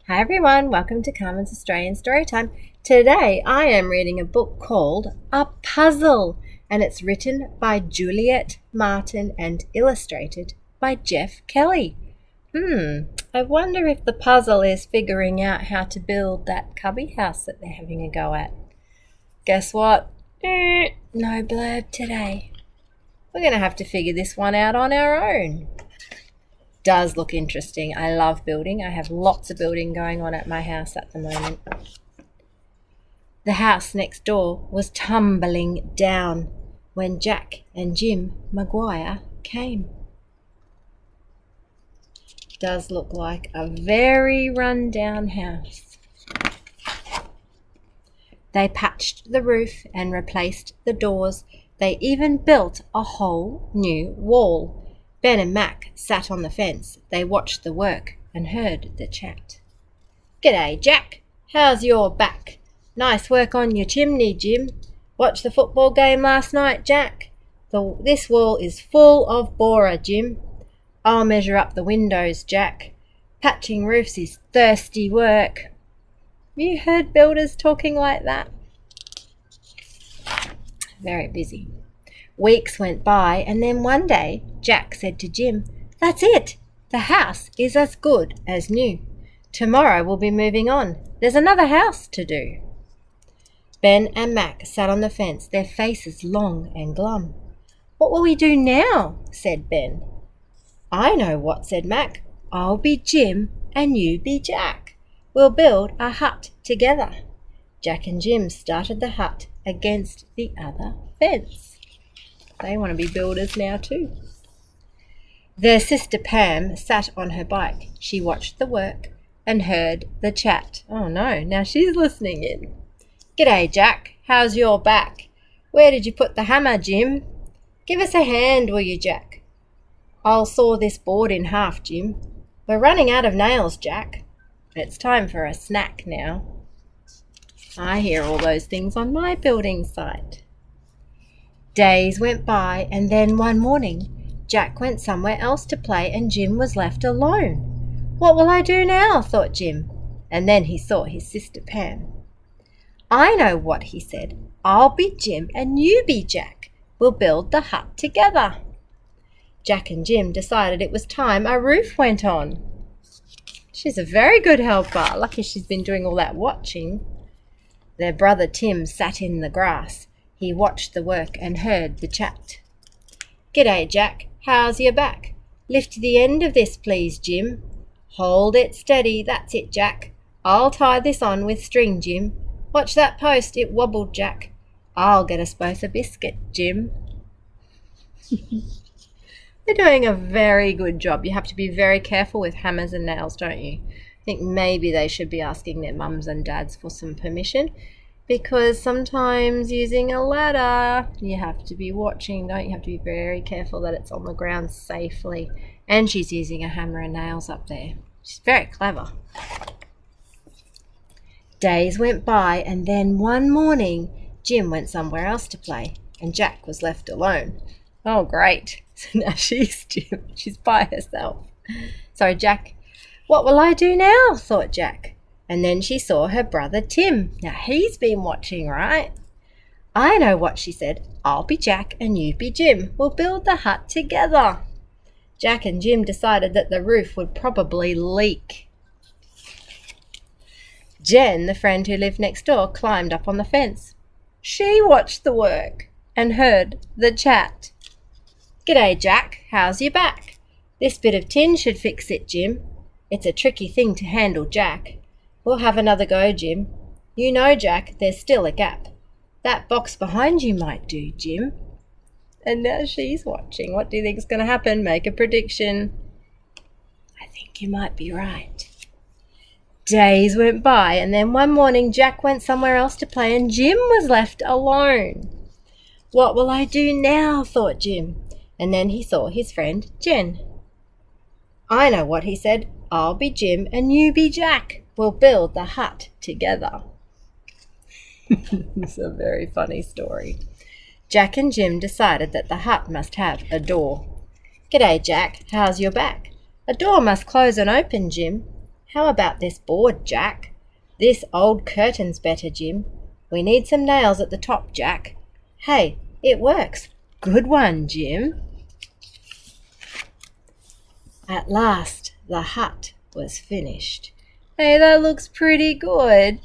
Hi everyone, welcome to Carmen's Australian Storytime. Today I am reading a book called A Puzzle, and it's written by Juliet Martin and illustrated by Jeff Kelly. I wonder if the puzzle is figuring out how to build that cubby house that they're having a go at. Guess what? No blurb today. We're going to have to figure this one out on our own. Does look interesting. I love building. I have lots of building going on at my house at the moment. The house next door was tumbling down when Jack and Jim Maguire came. Does look like a very run-down house. They patched the roof and replaced the doors. They even built a whole new wall. Ben and Mac sat on the fence. They watched the work and heard the chat. "G'day, Jack. How's your back? Nice work on your chimney, Jim. Watch the football game last night, Jack? This wall is full of borer, Jim. I'll measure up the windows, Jack. Patching roofs is thirsty work." You heard builders talking like that? Very busy. Weeks went by, and then one day Jack said to Jim, "That's it. The house is as good as new. Tomorrow we'll be moving on. There's another house to do." Ben and Mac sat on the fence, their faces long and glum. "What will we do now?" said Ben. "I know what," said Mac. "I'll be Jim and you be Jack. We'll build a hut together." Jack and Jim started the hut against the other fence. They want to be builders now too. Their sister Pam sat on her bike. She watched the work and heard the chat. Oh no, now she's listening in. "G'day, Jack. How's your back? Where did you put the hammer, Jim? Give us a hand, will you, Jack? I'll saw this board in half, Jim. We're running out of nails, Jack. It's time for a snack now." I hear all those things on my building site. Days went by, and then one morning Jack went somewhere else to play and Jim was left alone. "What will I do now?" thought Jim, and then he saw his sister Pam. "I know what," he said. "I'll be Jim and you be Jack. We'll build the hut together." Jack and Jim decided it was time a roof went on. She's a very good helper. Lucky she's been doing all that watching. Their brother Tim sat in the grass. He watched the work and heard the chat. "G'day, Jack. How's your back? Lift the end of this, please, Jim. Hold it steady. That's it, Jack. I'll tie this on with string, Jim. Watch that post. It wobbled, Jack. I'll get us both a biscuit, Jim." They're doing a very good job. You have to be very careful with hammers and nails, don't you? I think maybe they should be asking their mums and dads for some permission, because sometimes using a ladder, you have to be watching, don't you? You have to be very careful that it's on the ground safely. And she's using a hammer and nails up there. She's very clever. Days went by, and then one morning Jim went somewhere else to play and Jack was left alone. Oh, great. So now she's Jim. She's by herself. Sorry, Jack. "What will I do now?" thought Jack. And then she saw her brother Tim. Now he's been watching, right? "I know what," she said. "I'll be Jack and you be Jim. We'll build the hut together." Jack and Jim decided that the roof would probably leak. Jen, the friend who lived next door, climbed up on the fence. She watched the work and heard the chat. "G'day, Jack. How's your back? This bit of tin should fix it, Jim. It's a tricky thing to handle, Jack. We'll have another go, Jim. You know, Jack, there's still a gap. That box behind you might do, Jim." And now she's watching. What do you think's going to happen? Make a prediction. I think you might be right. Days went by, and then one morning Jack went somewhere else to play and Jim was left alone. "What will I do now?" thought Jim. And then he saw his friend Jen. "I know what," he said. "I'll be Jim and you be Jack. We'll build the hut together." It's a very funny story. Jack and Jim decided that the hut must have a door. "G'day, Jack. How's your back? A door must close and open, Jim. How about this board, Jack? This old curtain's better, Jim. We need some nails at the top, Jack. Hey, it works. Good one, Jim. At last, the hut was finished. Hey, that looks pretty good.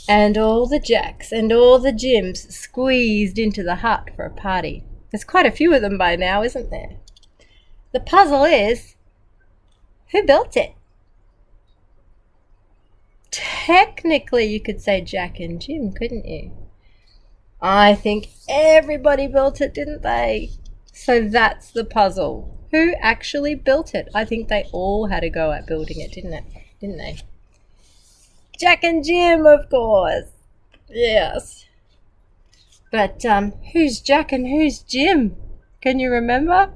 And all the Jacks and all the Jims squeezed into the hut for a party. There's quite a few of them by now, isn't there? The puzzle is, who built it? Technically, you could say Jack and Jim, couldn't you? I think everybody built it, didn't they? So that's the puzzle. Who actually built it? I think they all had a go at building it, didn't they? Jack and Jim, of course. Yes. But who's Jack and who's Jim? Can you remember?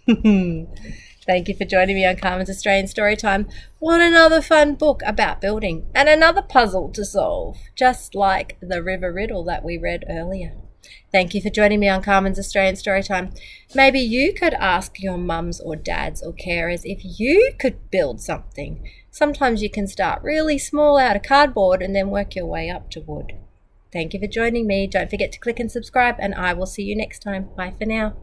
Thank you for joining me on Carmen's Australian Storytime. What another fun book about building and another puzzle to solve, just like the river riddle that we read earlier. Thank you for joining me on Carmen's Australian Storytime. Maybe you could ask your mums or dads or carers if you could build something. Sometimes you can start really small out of cardboard and then work your way up to wood. Thank you for joining me. Don't forget to click and subscribe, and I will see you next time. Bye for now.